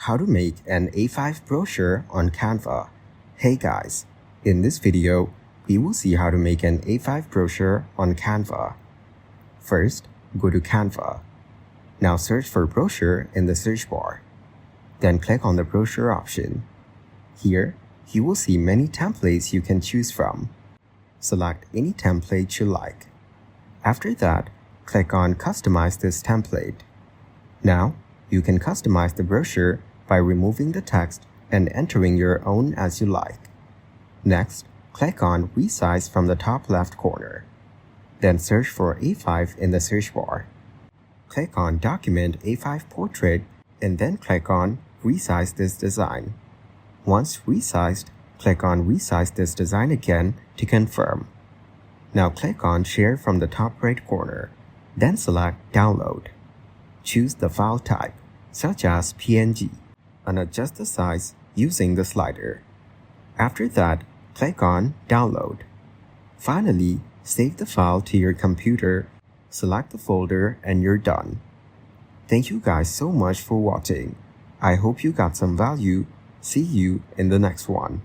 How to make an A5 brochure on Canva. Hey guys, in this video, we will see how to make an A5 brochure on Canva. First, go to Canva. Now search for brochure in the search bar. Then click on the brochure option. Here, you will see many templates you can choose from. Select any template you like. After that, click on Customize this template. Now, you can customize the brochure by removing the text and entering your own as you like. Next, click on Resize from the top left corner. Then search for A5 in the search bar. Click on Document A5 Portrait and then click on Resize this design. Once resized, click on Resize this design again to confirm. Now click on Share from the top right corner, then select Download. Choose the file type, such as PNG, and adjust the size using the slider. After that, click on Download. Finally, save the file to your computer, select the folder, and you're done. Thank you guys so much for watching. I hope you got some value. See you in the next one.